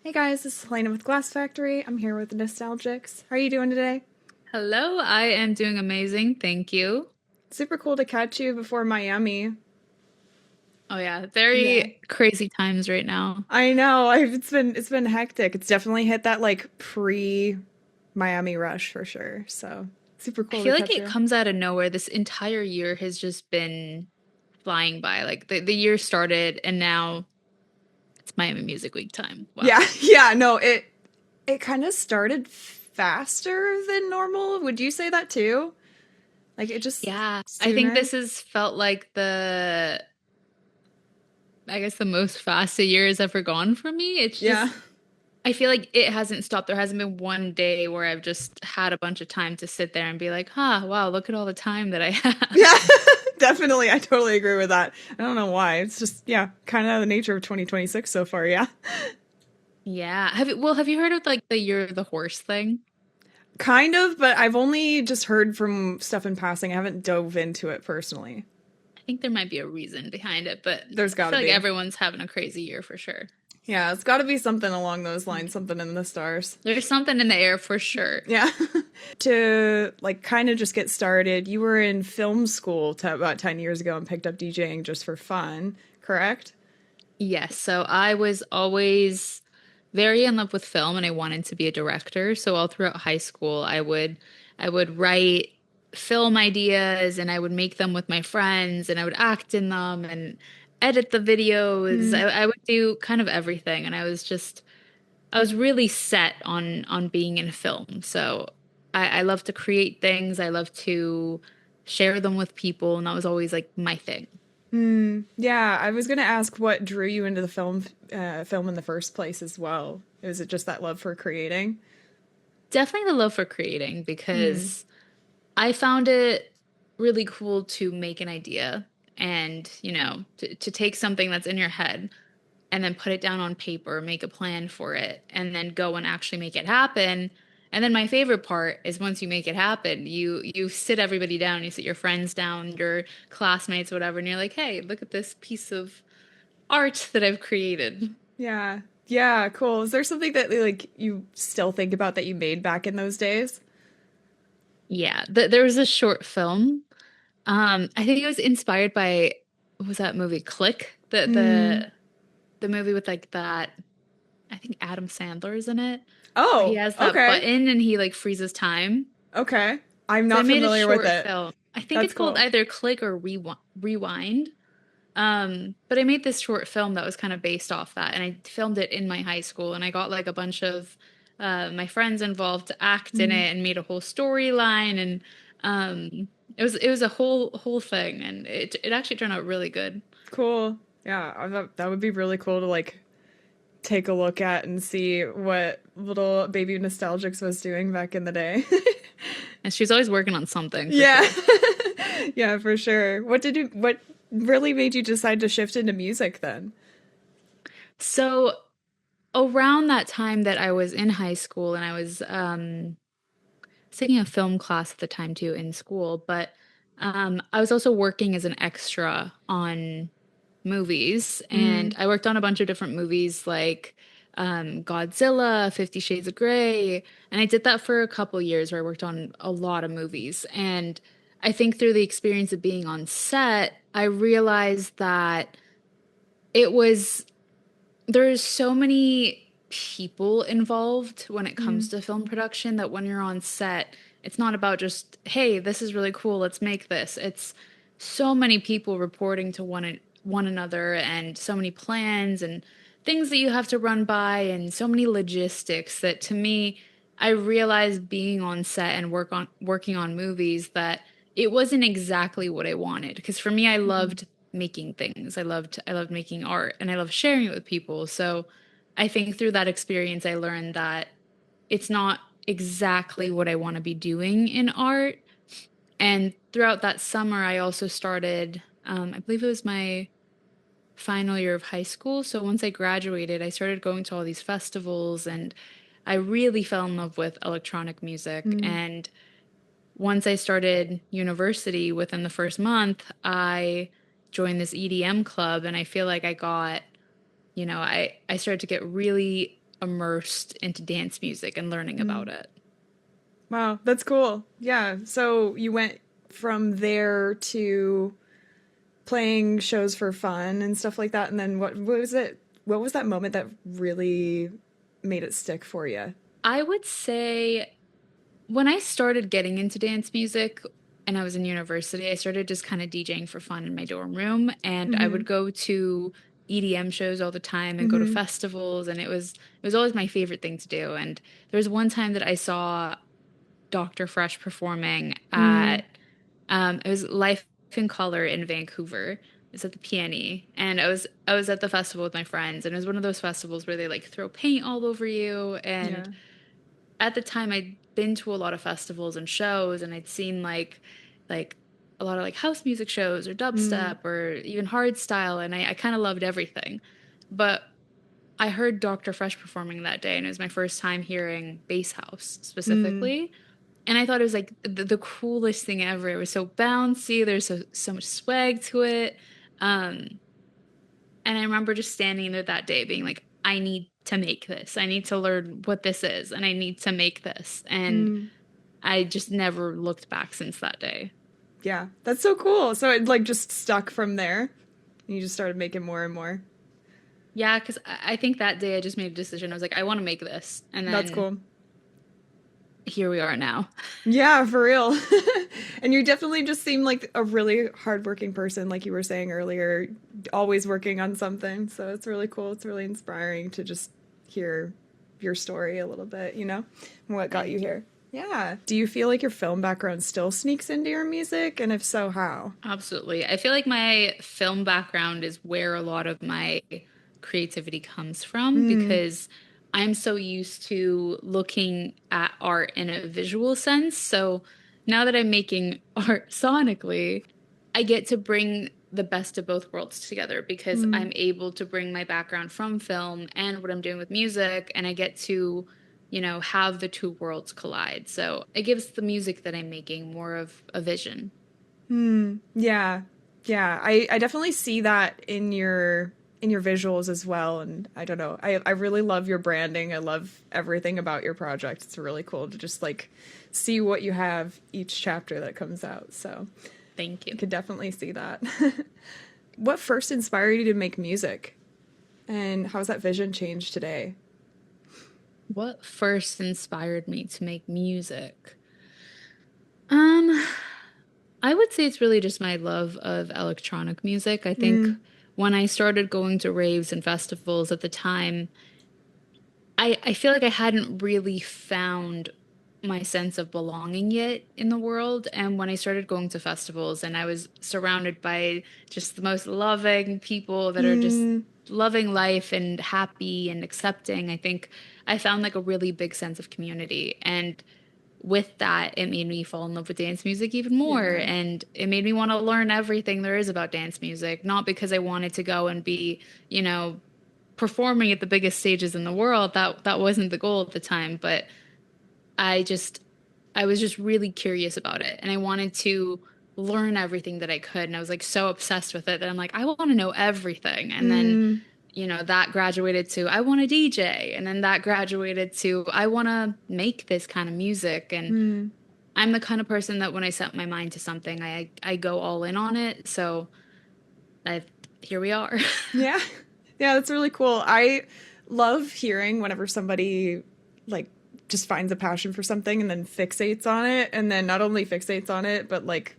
Hey guys, this is Helana with Glass Factory. I'm here with Nostalgix. How are you doing today? Hello, I am doing amazing. Thank you. Super cool to catch you before Miami. Oh yeah, Yeah. very crazy times right now. I know. It's been hectic. It's definitely hit that like pre Miami rush for sure. So super I cool to feel like catch it you. comes out of nowhere. This entire year has just been flying by. Like the year started and now it's Miami Music Week time. Yeah, Wow. yeah, no, it kind of started faster than normal. Would you say that too? Like it just Yeah, I think sooner? this has felt like I guess the most fast a year has ever gone for me. It's Yeah. just I feel like it hasn't stopped. There hasn't been one day where I've just had a bunch of time to sit there and be like, huh, wow, look at all the time that I have. Yeah. Definitely. I totally agree with that. I don't know why. It's just yeah, kind of the nature of 2026 so far, yeah. Yeah. Have you heard of like the year of the horse thing? Kind of, but I've only just heard from stuff in passing. I haven't dove into it personally. I think there might be a reason behind it, but There's I got to feel like be. everyone's having a crazy year for sure. Yeah, it's got to be something along those lines, something in the stars. There's something in the air for sure. Yeah. To like kind of just get started, you were in film school about 10 years ago and picked up DJing just for fun, correct? Yes, so I was always very in love with film and I wanted to be a director. So all throughout high school, I would write film ideas and I would make them with my friends and I would act in them and edit the videos. Hmm. I would do kind of everything and I was really set on being in film. So I love to create things. I love to share them with people, and that was always like my thing. Hmm. Yeah, I was gonna ask what drew you into the film in the first place as well. Is it just that love for creating? Definitely the love for creating Hmm. because I found it really cool to make an idea and, to take something that's in your head and then put it down on paper, make a plan for it, and then go and actually make it happen. And then my favorite part is once you make it happen, you sit everybody down, you sit your friends down, your classmates, whatever, and you're like, "Hey, look at this piece of art that I've created." Yeah. Yeah, cool. Is there something that like you still think about that you made back in those days? Yeah, there was a short film. I think it was inspired by what was that movie? Click, Hmm. the movie with like that. I think Adam Sandler is in it, where he Oh, has that okay. button and he like freezes time. Okay. I'm So I not made a familiar with short it. film. I think That's it's called cool. either Click or Rewind. But I made this short film that was kind of based off that, and I filmed it in my high school, and I got like a bunch of my friends involved to act in Hmm. it and made a whole storyline, and it was a whole thing, and it actually turned out really good. Cool. Yeah, I thought that would be really cool to like take a look at and see what little baby Nostalgix was doing back in the day. And she's always working on something for Yeah. sure. Yeah, for sure. What really made you decide to shift into music then? So around that time that I was in high school and I was taking a film class at the time too in school, but I was also working as an extra on movies, and Mm. I worked on a bunch of different movies like Godzilla, 50 Shades of Grey, and I did that for a couple years where I worked on a lot of movies. And I think through the experience of being on set, I realized that it was there's so many people involved when it comes Mm. to film production that when you're on set, it's not about just, hey, this is really cool, let's make this. It's so many people reporting to one another and so many plans and things that you have to run by and so many logistics that to me, I realized being on set and working on movies that it wasn't exactly what I wanted. Because for me, I Mm. loved making things. I loved making art and I love sharing it with people. So I think through that experience I learned that it's not exactly what I want to be doing in art. And throughout that summer I also started I believe it was my final year of high school. So once I graduated, I started going to all these festivals and I really fell in love with electronic music. Mm. And once I started university within the first month, I joined this EDM club and I feel like I started to get really immersed into dance music and learning about it. Wow, that's cool. Yeah. So you went from there to playing shows for fun and stuff like that. And then what was it? What was that moment that really made it stick for you? I would say when I started getting into dance music and I was in university, I started just kind of DJing for fun in my dorm room. And I Mm-hmm. would go to EDM shows all the time and go to Mm-hmm. festivals. And it was always my favorite thing to do. And there was one time that I saw Dr. Fresh performing Mm. at it was Life in Color in Vancouver. It's at the PNE, and I was at the festival with my friends, and it was one of those festivals where they like throw paint all over you. And Yeah. at the time, I'd been to a lot of festivals and shows, and I'd seen like a lot of like house music shows or Mm. dubstep or even hardstyle, and I kind of loved everything. But I heard Dr. Fresh performing that day, and it was my first time hearing bass house Mm. specifically. And I thought it was like the coolest thing ever. It was so bouncy. There's so much swag to it. Um, and I remember just standing there that day being like, I need to make this. I need to learn what this is, and I need to make this. And Mm. I just never looked back since that day. Yeah. That's so cool. So it like just stuck from there. And you just started making more and more. Yeah, because I think that day I just made a decision. I was like, I want to make this. And That's then cool. here we are now. Yeah, for real. And you definitely just seem like a really hardworking person, like you were saying earlier, always working on something. So it's really cool. It's really inspiring to just hear your story a little bit, and what got you Thank you. here. Yeah. Do you feel like your film background still sneaks into your music? And if so, how? Absolutely. I feel like my film background is where a lot of my creativity comes from Mm, because I'm so used to looking at art in a visual sense. So now that I'm making art sonically, I get to bring the best of both worlds together because mm, I'm able to bring my background from film and what I'm doing with music, and I get to, have the two worlds collide. So it gives the music that I'm making more of a vision. yeah. Yeah. I definitely see that in your visuals as well. And I don't know. I really love your branding. I love everything about your project. It's really cool to just like see what you have each chapter that comes out. So Thank I you. could definitely see that. What first inspired you to make music? And how's that vision changed today? What first inspired me to make music? Um, I would say it's really just my love of electronic music. I think Mm, when I started going to raves and festivals at the time, I feel like I hadn't really found my sense of belonging yet in the world. And when I started going to festivals and I was surrounded by just the most loving people that are just mm, loving life and happy and accepting, I think I found like a really big sense of community. And with that, it made me fall in love with dance music even more. yeah. And it made me want to learn everything there is about dance music, not because I wanted to go and be, performing at the biggest stages in the world. That wasn't the goal at the time, but I just I was just really curious about it and I wanted to learn everything that I could. And I was like so obsessed with it that I'm like, I want to know everything. And then, Mm, that graduated to I want to DJ. And then that graduated to I want to make this kind of music. And mm. I'm the kind of person that when I set my mind to something, I go all in on it. So I here we are. Yeah. Yeah, that's really cool. I love hearing whenever somebody like just finds a passion for something and then fixates on it and then not only fixates on it but like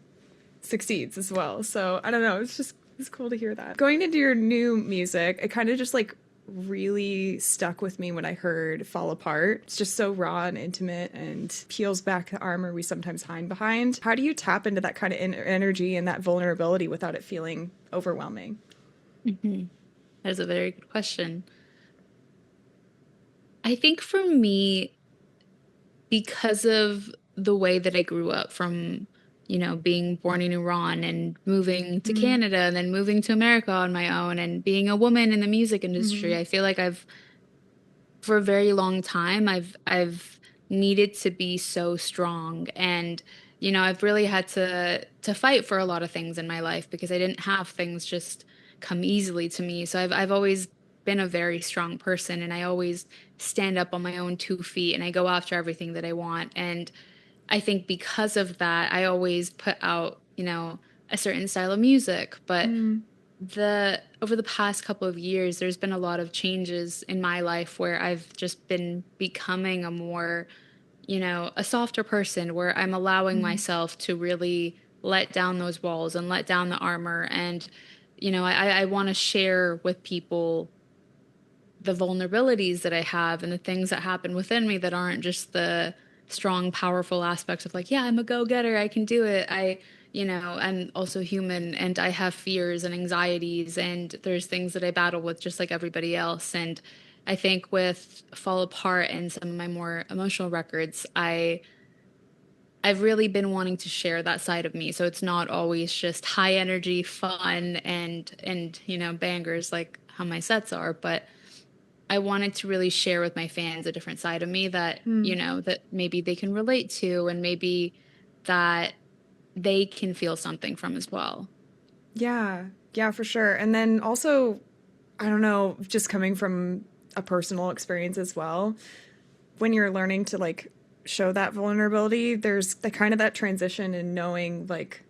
succeeds as well. So, I don't know, it's cool to hear that. Going into your new music, it kind of just like really stuck with me when I heard Fall Apart. It's just so raw and intimate and peels back the armor we sometimes hide behind. How do you tap into that kind of energy and that vulnerability without it feeling overwhelming? Mhm. That is a very good question. I think for me, because of the way that I grew up from, being born in Iran and moving to Mm, Canada and then moving to America on my own and being a woman in the music industry, mm, I feel like for a very long time, I've needed to be so strong. And, I've really had to fight for a lot of things in my life because I didn't have things just come easily to me. So I've always been a very strong person, and I always stand up on my own 2 feet and I go after everything that I want. And I think because of that, I always put out, a certain style of music. But Mm, the over the past couple of years, there's been a lot of changes in my life where I've just been becoming a more, a softer person, where I'm allowing mm, myself to really let down those walls and let down the armor. And, I want to share with people the vulnerabilities that I have and the things that happen within me that aren't just the strong, powerful aspects of like, yeah, I'm a go-getter, I can do it. I'm also human and I have fears and anxieties, and there's things that I battle with just like everybody else. And I think with Fall Apart and some of my more emotional records, I've really been wanting to share that side of me. So it's not always just high energy, fun and bangers like how my sets are, but I wanted to really share with my fans a different side of me that, mm. that maybe they can relate to, and maybe that they can feel something from as well. Yeah, yeah, for sure. And then also, I don't know, just coming from a personal experience as well, when you're learning to like show that vulnerability, there's the kind of that transition in knowing like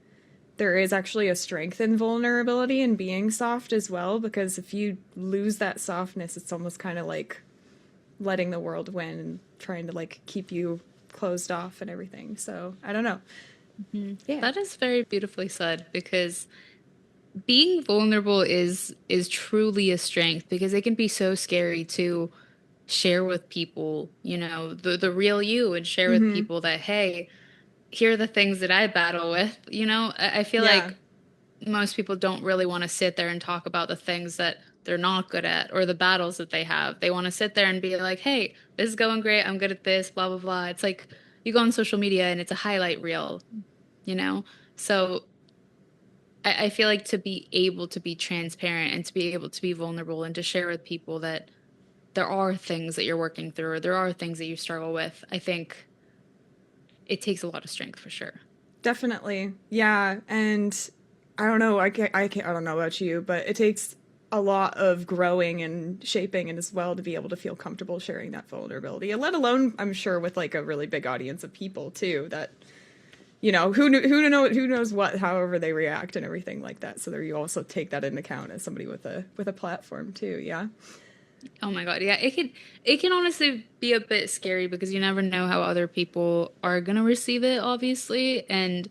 there is actually a strength in vulnerability and being soft as well, because if you lose that softness, it's almost kind of like letting the world win and trying to like keep you closed off and everything. So, I don't know. Mhm. Yeah. That is very beautifully said, because being vulnerable is truly a strength, because it can be so scary to share with people, the real you, and share with Mhm. people that, hey, here are the things that I battle with. I feel Yeah. like most people don't really want to sit there and talk about the things that they're not good at or the battles that they have. They want to sit there and be like, hey, this is going great. I'm good at this, blah, blah, blah. It's like you go on social media and it's a highlight reel, you know? So I feel like to be able to be transparent and to be able to be vulnerable and to share with people that there are things that you're working through or there are things that you struggle with, I think it takes a lot of strength for sure. Definitely. Yeah. And I don't know, I don't know about you, but it takes a lot of growing and shaping and as well to be able to feel comfortable sharing that vulnerability. And let alone, I'm sure, with like a really big audience of people too, that who knows what, however they react and everything like that. So there you also take that into account as somebody with a platform too. Yeah. Oh my God. Yeah, it can honestly be a bit scary because you never know how other people are gonna receive it, obviously. And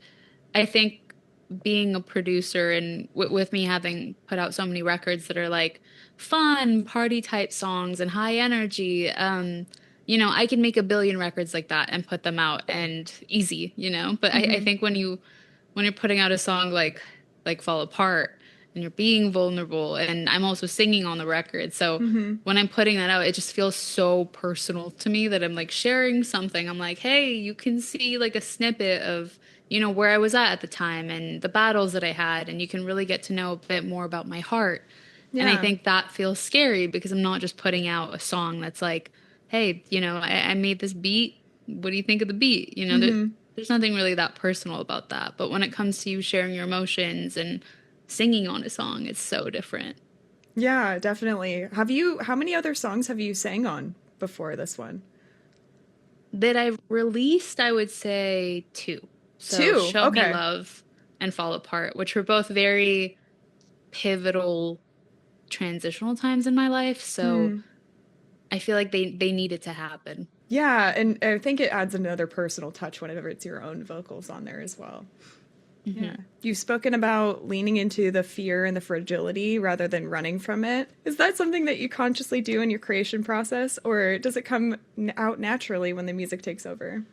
I think being a producer and with me having put out so many records that are like fun, party type songs and high energy, I can make a billion records like that and put them out and easy, But I Mm-hmm. think when you're putting out a song like Fall Apart, and you're being vulnerable, and I'm also singing on the record. So Mm-hmm. when I'm putting that out, it just feels so personal to me that I'm like sharing something. I'm like, hey, you can see like a snippet of, where I was at the time and the battles that I had, and you can really get to know a bit more about my heart. And I Yeah. think that feels scary because I'm not just putting out a song that's like, hey, I made this beat. What do you think of the beat? Mm-hmm. There's nothing really that personal about that. But when it comes to you sharing your emotions and singing on a song, it's so different. Yeah, definitely. How many other songs have you sang on before this one? That I've released, I would say two. So Two. Show Me Okay. Love and Fall Apart, which were both very pivotal transitional times in my life. So Hmm. I feel like they needed to happen. Yeah, and I think it adds another personal touch whenever it's your own vocals on there as well. Yeah. Hmm. You've spoken about leaning into the fear and the fragility rather than running from it. Is that something that you consciously do in your creation process, or does it come out naturally when the music takes over?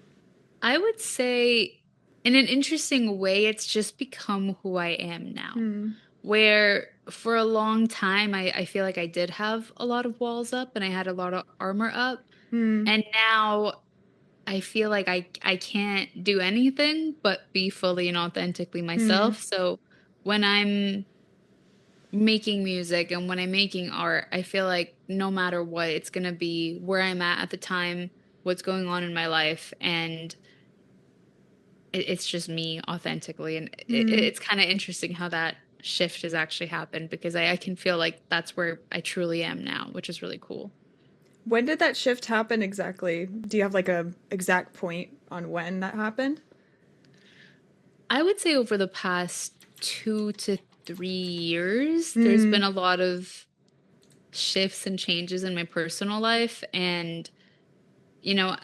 I would say, in an interesting way, it's just become who I am now. Hmm. Where for a long time, I feel like I did have a lot of walls up and I had a lot of armor up. Hmm. And now I feel like I can't do anything but be fully and authentically Hmm. myself. So when I'm making music and when I'm making art, I feel like no matter what, it's gonna be where I'm at the time, what's going on in my life, and it's just me authentically. And Hmm. it's kind of interesting how that shift has actually happened because I can feel like that's where I truly am now, which is really cool. When did that shift happen exactly? Do you have like a exact point on when that happened? I would say over the past 2 to 3 years, there's been Mm, a lot of shifts and changes in my personal life. And, you know,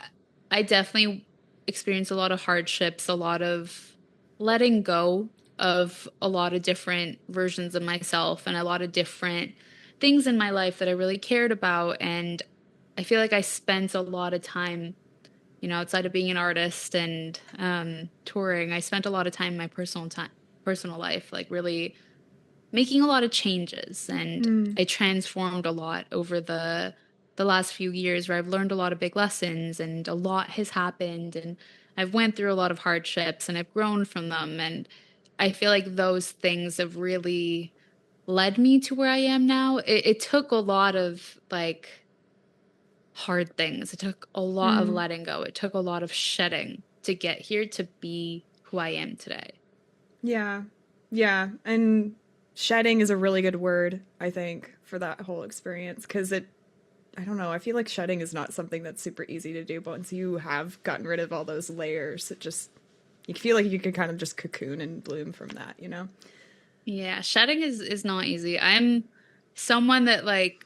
I definitely experienced a lot of hardships, a lot of letting go of a lot of different versions of myself and a lot of different things in my life that I really cared about. And I feel like I spent a lot of time, outside of being an artist and touring, I spent a lot of time in my personal life, like really making a lot of changes. And mm, I transformed a lot over the last few years where I've learned a lot of big lessons and a lot has happened and I've went through a lot of hardships and I've grown from them. And I feel like those things have really led me to where I am now. It took a lot of like hard things. It took a lot of mm. letting go. It took a lot of shedding to get here to be who I am today. Yeah. Yeah. And shedding is a really good word, I think, for that whole experience because I don't know, I feel like shedding is not something that's super easy to do, but once you have gotten rid of all those layers, you feel like you could kind of just cocoon and bloom from that, you know? Yeah, shedding is not easy. Someone that like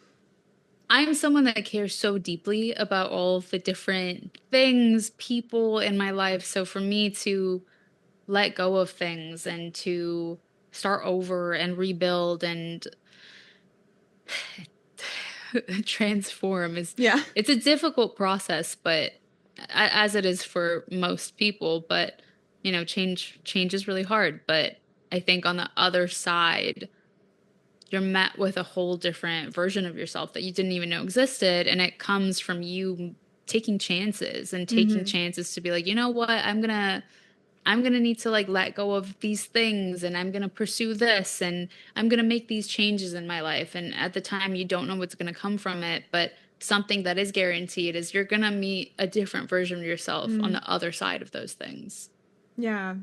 I'm someone that cares so deeply about all of the different things, people in my life. So for me to let go of things and to start over and rebuild and transform is Yeah. it's a difficult process, but as it is for most people, but change is really hard, but I think on the other side you're met with a whole different version of yourself that you didn't even know existed. And it comes from you taking chances and taking Mm-hmm. chances to be like, you know what, I'm gonna need to like let go of these things and I'm gonna pursue this and I'm gonna make these changes in my life. And at the time you don't know what's gonna come from it, but something that is guaranteed is you're gonna meet a different version of yourself on Mm. the other side of those things. Yeah.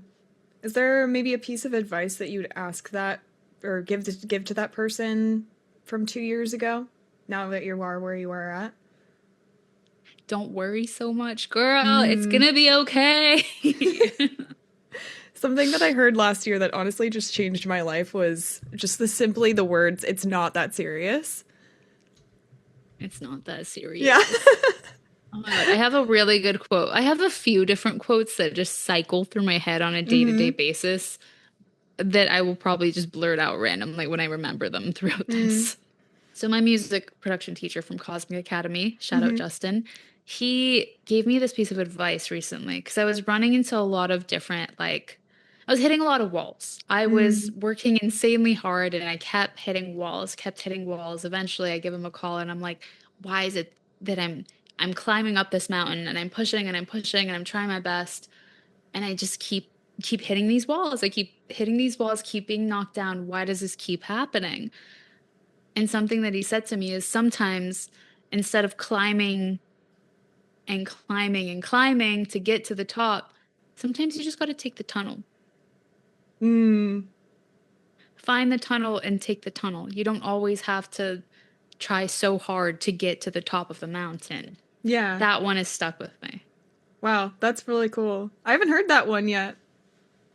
Is there maybe a piece of advice that you'd ask that or give to that person from 2 years ago? Now that you are where you are at. Don't worry so much, girl. It's Mm. gonna be okay. Something that I heard last year that honestly just changed my life was just the words, "It's not that serious." It's not that Yeah. serious. Oh my God. I have a really good quote. I have a few different quotes that just cycle through my head on a day-to-day Mm-hmm. basis that I will probably just blurt out randomly when I remember them throughout Mm. this. So my music production teacher from Cosmic Academy, shout out Mm-hmm. Justin, he gave me this piece of advice recently because I was running into a lot of different like I was hitting a lot of walls. I was Mm. working insanely hard and I kept hitting walls, kept hitting walls. Eventually I give him a call and I'm like, why is it that I'm climbing up this mountain and I'm pushing and I'm pushing and I'm trying my best and I just keep hitting these walls. I keep hitting these walls, keep being knocked down. Why does this keep happening? And something that he said to me is sometimes instead of climbing and climbing and climbing to get to the top, sometimes you just got to take the tunnel. Mm. Find the tunnel and take the tunnel. You don't always have to try so hard to get to the top of the mountain. Yeah. That one is stuck with me. Wow, that's really cool. I haven't heard that one yet.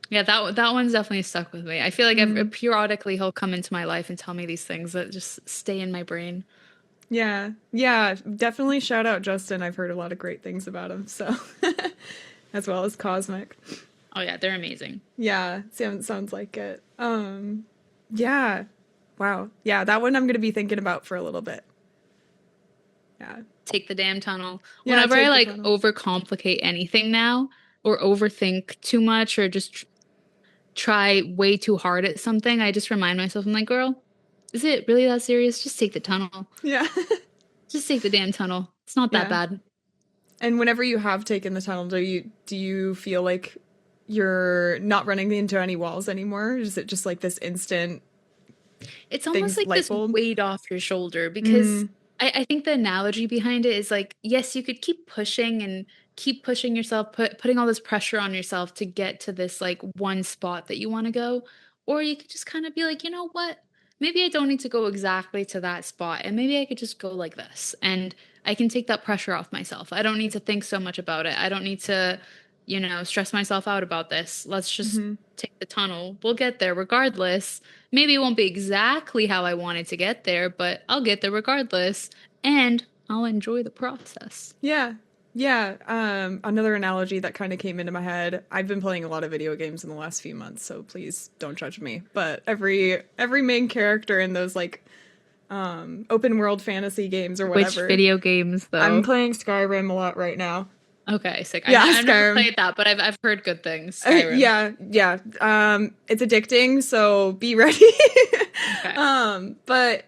Yeah, that one's definitely stuck with me. I feel like Mm. periodically he'll come into my life and tell me these things that just stay in my brain. Yeah. Yeah, definitely shout out Justin. I've heard a lot of great things about him, so as well as Cosmic. Oh yeah, they're amazing. Yeah, sounds like it. Yeah. Wow. Yeah, that one I'm going to be thinking about for a little bit. Yeah. Take the damn tunnel. Yeah, Whenever I take the like tunnel. overcomplicate anything now or overthink too much or just try way too hard at something, I just remind myself, I'm like, girl, is it really that serious? Just take the tunnel. Yeah. Just take the damn tunnel. It's not that Yeah. bad. And whenever you have taken the tunnel, do you feel like you're not running into any walls anymore? Or is it just like this instant It's almost things like light this bulb? weight off your shoulder because Mm. I think the analogy behind it is like, yes, you could keep pushing and keep pushing yourself, putting all this pressure on yourself to get to this like one spot that you want to go. Or you could just kind of be like, you know what? Maybe I don't need to go exactly to that spot, and maybe I could just go like this. And I can take that pressure off myself. I don't need to think so much about it. I don't need to, stress myself out about this. Let's just Hmm. take the tunnel. We'll get there regardless. Maybe it won't be exactly how I wanted to get there, but I'll get there regardless. And I'll enjoy the process. Yeah. Yeah. Another analogy that kind of came into my head. I've been playing a lot of video games in the last few months, so please don't judge me. But every main character in those like open world fantasy games or Which whatever. video games, I'm though? playing Skyrim a lot right now. Okay, sick. Yeah, I've never Skyrim. played that, but I've heard good things. Skyrim. Yeah, yeah. It's addicting, so be ready. Okay. But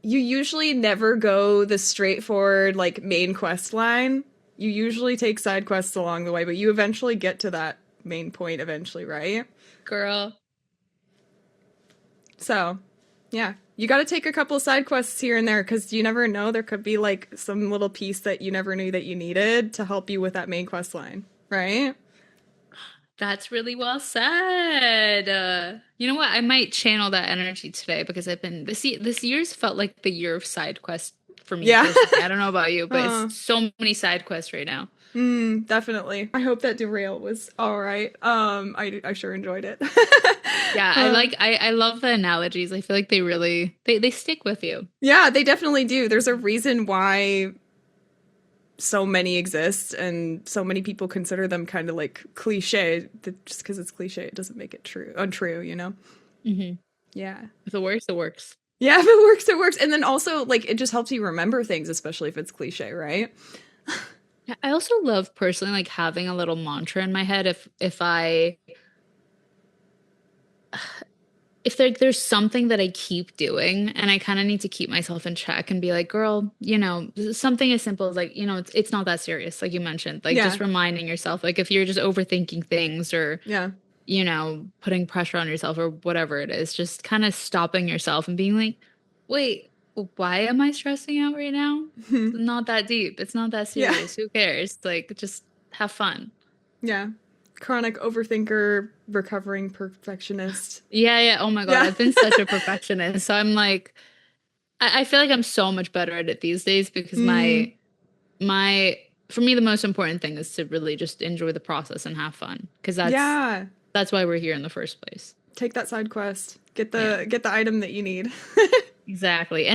you usually never go the straightforward like main quest line. You usually take side quests along the way, but you eventually get to that main point eventually, right? Girl. So, yeah. You got to take a couple side quests here and there because you never know. There could be like some little piece that you never knew that you needed to help you with that main quest line, right? That's really well said. You know what? I might channel that energy today because I've been this year's felt like the year of side quests for me Yeah. personally. I don't know about you, but it's uh, so many side quests right now. definitely. I hope that derail was all right. I sure enjoyed it. Yeah, I love the analogies. I feel like they really they stick with you. Yeah, they definitely do. There's a reason why so many exist and so many people consider them kind of like cliche. Just because it's cliche, it doesn't make it untrue, you know? Hmm. Yeah. If it works, it works. Yeah, if it works, it works. And then also, like, it just helps you remember things, especially if it's cliche, right? Yeah, I also love personally like having a little mantra in my head if there's something that I keep doing and I kind of need to keep myself in check and be like, girl, something as simple as like, it's not that serious, like you mentioned, like Yeah. just reminding yourself, like if you're just overthinking things or, Yeah. putting pressure on yourself or whatever it is, just kind of stopping yourself and being like, wait, why am I stressing out right now? It's not that deep. It's not that Yeah. serious. Who cares? Like, just have fun. Yeah. Chronic overthinker, recovering perfectionist. Yeah, yeah. Oh my God. Yeah. I've been such a perfectionist. So I'm like, I feel like I'm so much better at it these days because Mm, my for me the most important thing is to really just enjoy the process and have fun because yeah. that's why we're here in the first place. Take that side quest. Get Yeah, the item that you need. exactly.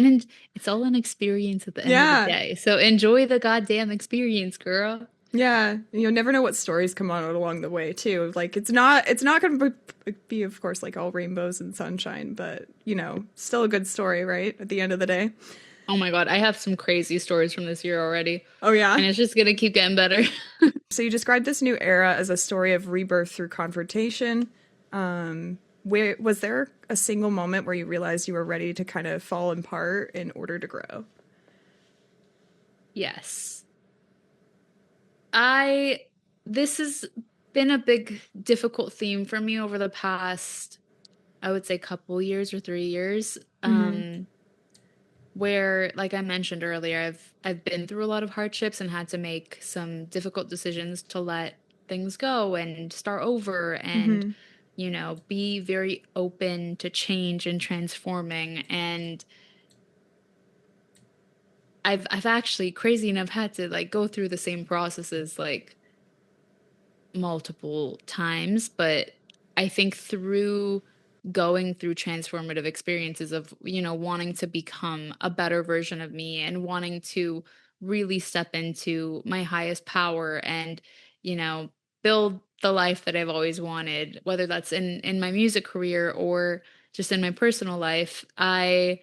It's all an experience at the end of the Yeah. day. So enjoy the goddamn experience, girl. Yeah, you never know what stories come out along the way too. Like it's not going to be of course like all rainbows and sunshine, but still a good story, right? At the end of the day. Oh my God, I have some crazy stories from this year already, Oh yeah. and it's just gonna keep getting better. So you described this new era as a story of rebirth through confrontation. Where was there a single moment where you realized you were ready to kind of fall apart in order to grow? Yes. I This has been a big difficult theme for me over the past, I would say, couple years or 3 years. Mm-hmm. Where, like I mentioned earlier, I've been through a lot of hardships and had to make some difficult decisions to let things go and start over and, Mm-hmm. be very open to change and transforming. And I've actually, crazy enough, had to like go through the same processes like multiple times, but I think through going through transformative experiences of, wanting to become a better version of me and wanting to really step into my highest power and, you know, build the life that I've always wanted, whether that's in my music career or just in my personal life, I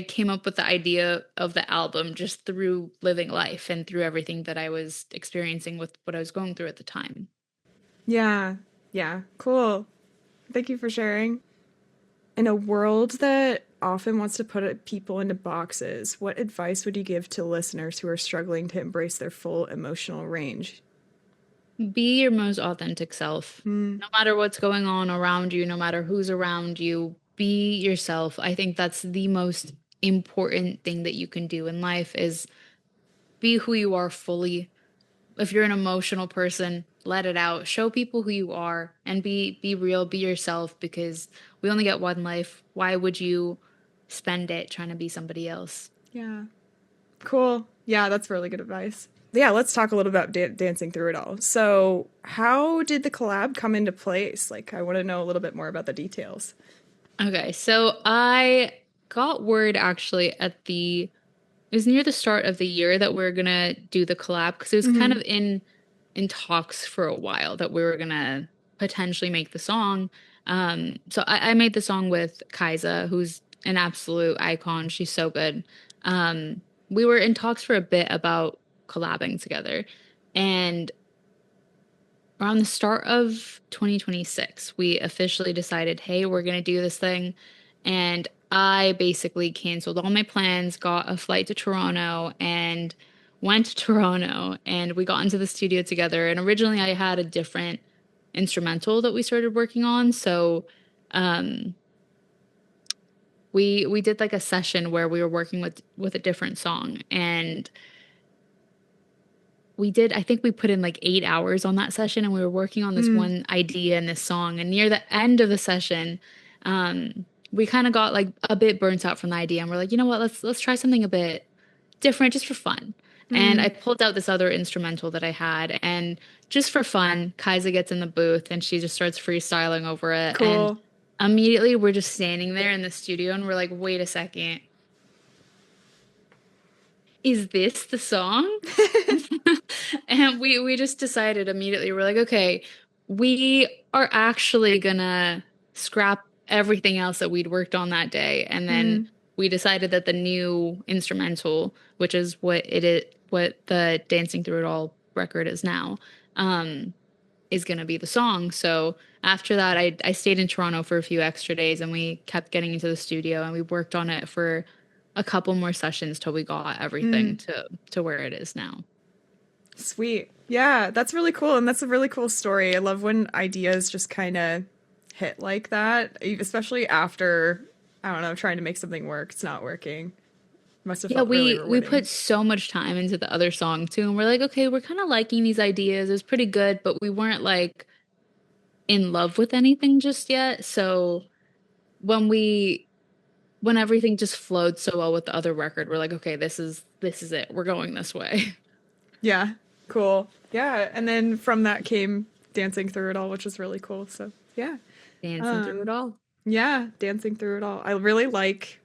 came up with the idea of the album just through living life and through everything that I was experiencing with what I was going through at the time. Yeah. Yeah. Cool. Thank you for sharing. In a world that often wants to put people into boxes, what advice would you give to listeners who are struggling to embrace their full emotional range? Be your most authentic self. Mm, No matter what's going on around you, no matter who's around you, be yourself. I think that's the most important thing that you can do in life is be who you are fully. if you're an emotional person, let it out. Show people who you are and be real, be yourself because we only get one life. Why would you spend it trying to be somebody else? Yeah. Cool. Yeah, that's really good advice. Yeah, let's talk a little about dancing through it all. So, how did the collab come into place? Like, I want to know a little bit more about the details. Okay, so I got word actually it was near the start of the year that we are gonna do the collab because it was kind Mm-hmm. of in talks for a while that we were gonna potentially make the song. So I made the song with Kaisa, who's an absolute icon. She's so good. We were in talks for a bit about collabing together, and around the start of 2026, we officially decided, hey, we're gonna do this thing, and I basically canceled all my plans, got a flight to Toronto, and went to Toronto. And we got into the studio together. And originally, I had a different instrumental that we started working on. So um, we did like a session where we were working with a different song, and we did, I think we put in like 8 hours on that session, and we were working on this Mm. one idea in this song. And near the end of the session, we kind of got like a bit burnt out from the idea, and we're like, you know what, let's try something a bit different just for fun. And I Mm. pulled out this other instrumental that I had, and just for fun, Kaisa gets in the booth and she just starts freestyling over it. And Cool. immediately we're just standing there in the studio and we're like, wait a second, is this the song? And we just decided immediately, we're like, okay, we are actually gonna scrap everything else that we'd worked on that day. And then Mm. we decided that the new instrumental, which is what the Dancing Through It All record is now, is gonna be the song. So after that, I stayed in Toronto for a few extra days and we kept getting into the studio and we worked on it for a couple more sessions till we got everything Mm. to where it is now. Sweet. Yeah, that's really cool. And that's a really cool story. I love when ideas just kind of hit like that, especially after, I don't know, trying to make something work. It's not working. Must have Yeah, felt really we rewarding. put so much time into the other song too, and we're like, okay, we're kind of liking these ideas. It was pretty good, but we weren't like in love with anything just yet. So when we when everything just flowed so well with the other record, we're like, okay, this is it. We're going this way. Yeah, cool. Yeah, and then from that came dancing through it all, which was really cool. So, yeah. Dancing through it Um, all. yeah, dancing through it all. I really like,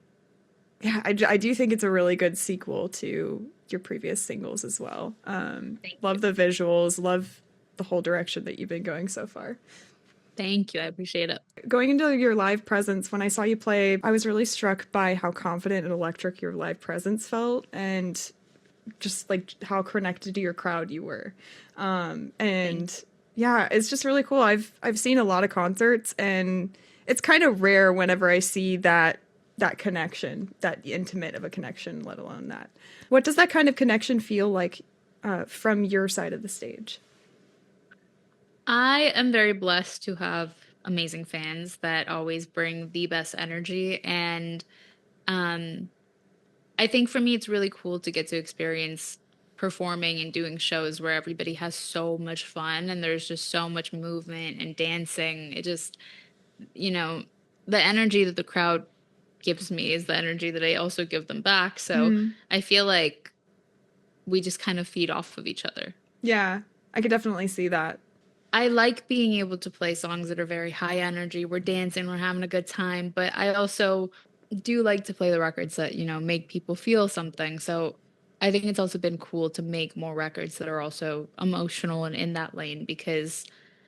yeah, I do think it's a really good sequel to your previous singles as well. Thank you. Love the visuals, love the whole direction that you've been going so far. Thank you. I appreciate it. Going into your live presence, when I saw you play, I was really struck by how confident and electric your live presence felt and just like how connected to your crowd you were. Thank And yeah, it's just really cool. I've seen a lot of concerts and it's kind of rare whenever I see that connection, that intimate of a connection, let alone that. What does that kind of connection feel like from your side of the stage? I am very blessed to have amazing fans that always bring the best energy. And um, I think for me, it's really cool to get to experience performing and doing shows where everybody has so much fun and there's just so much movement and dancing. It just, you know, the energy that the crowd gives me is the energy that I also give them back. So Mm, I feel like we just kind of feed off of each other. yeah, I could definitely see that. I like being able to play songs that are very high energy. We're dancing, we're having a good time, but I also do like to play the records that, make people feel something. So I think it's also been cool to make more records that are also emotional and in that lane because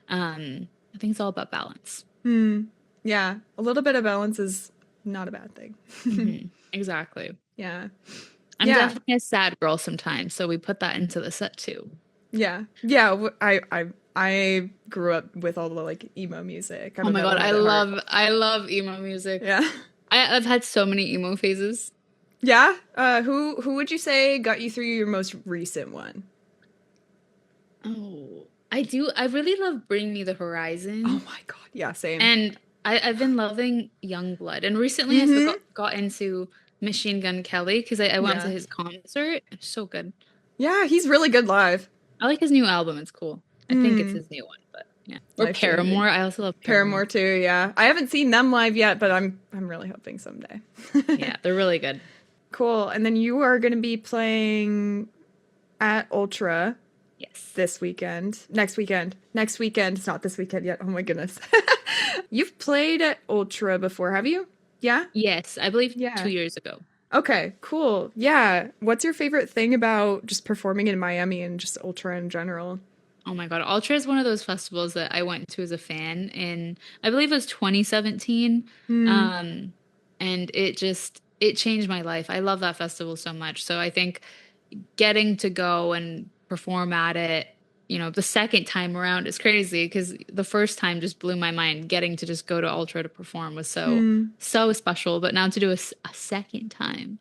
I think it's all about balance. Hmm. Yeah, a little bit of balance is not a bad thing. Exactly. Yeah. I'm Yeah. definitely a sad girl sometimes, so we put that into the set too. Yeah. Yeah. I grew up with all the like emo music. I'm Oh a my God, metalhead at heart. I love emo music. Yeah. I've had so many emo phases. Yeah. Who would you say got you through your most recent one? Oh, I do. I really love Bring Me the Oh Horizon. my god. Yeah, same. And I've been loving Youngblood. And recently Mm-hmm. got into Machine Gun Kelly because I went to Yeah. his concert. It's so good. Yeah, he's really good live. I like his new album. It's cool. I think it's Hmm. his new one, but yeah. Or Life changing. Paramore. I also love Paramore Paramore. too, yeah. I haven't seen them live yet, but I'm really hoping someday. Yeah, they're really good. Cool. And then you are going to be playing at Ultra Yes. this weekend. Next weekend. Next weekend. It's not this weekend yet. Oh my goodness. You've played at Ultra before, have you? Yeah? Yes, I believe Yeah. 2 years ago. Okay, cool. Yeah. What's your favorite thing about just performing in Miami and just Ultra in general? Oh my God. Ultra is one of those festivals that I went to as a fan in, I believe it was 2017. Hmm. Um, and it changed my life. I love that festival so much. So I think getting to go and perform at it, the second time around is crazy because the first time just blew my mind. Getting to just go to Ultra to perform was so, Hmm. so special. But now to do a second time,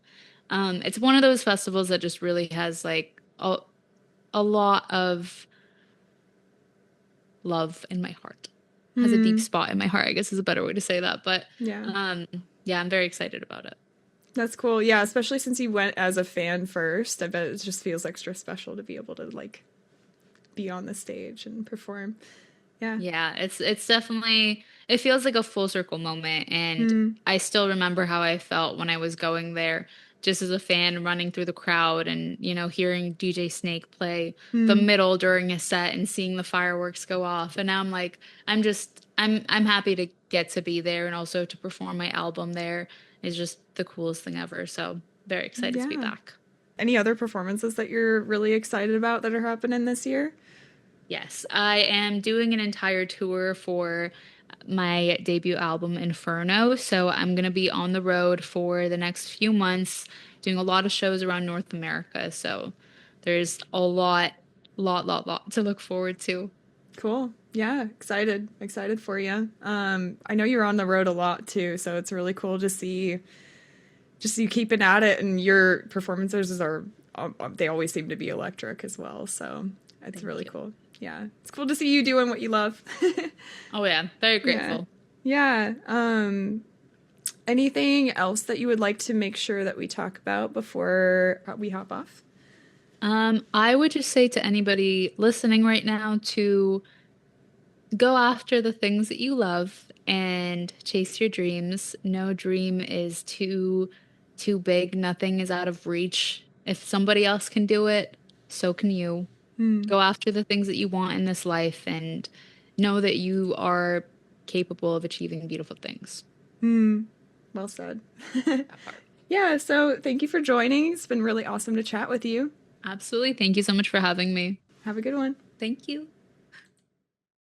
it's one of those festivals that just really has like a lot of love in my heart. Has a deep Hmm. spot in my heart, I guess is a better way to say that. But Yeah. um, yeah, I'm very excited about it. That's cool. Yeah, especially since you went as a fan first. I bet it just feels extra special to be able to like be on the stage and perform. Yeah. Yeah, it's definitely it feels like a full circle moment and Hmm. I still remember how I felt when I was going there just as a fan running through the crowd and hearing DJ Snake play the Hmm. middle during a set and seeing the fireworks go off and now I'm like I'm happy to get to be there and also to perform my album there is just the coolest thing ever. So, very excited to be Yeah. back. Any other performances that you're really excited about that are happening this year? Yes, I am doing an entire tour for my debut album, Inferno. So I'm going to be on the road for the next few months, doing a lot of shows around North America. So there's a lot to look forward to. Cool. Yeah, excited. Excited for you. I know you're on the road a lot too, so it's really cool to see just you keeping at it, and your performances are they always seem to be electric as well. So it's Thank really you. cool. Yeah, it's cool to see you doing what you love. Oh, yeah, very Yeah, grateful. yeah. Anything else that you would like to make sure that we talk about before we hop off? I would just say to anybody listening right now to go after the things that you love and chase your dreams. No dream is too big. Nothing is out of reach. If somebody else can do it, so can you. Hmm. Go after the things that you want in this life and know that you are capable of achieving beautiful things. Hmm. Well said. That part. Yeah. So thank you for joining. It's been really awesome to chat with you. Absolutely. Thank you so much for having me. Have a good one. Thank you.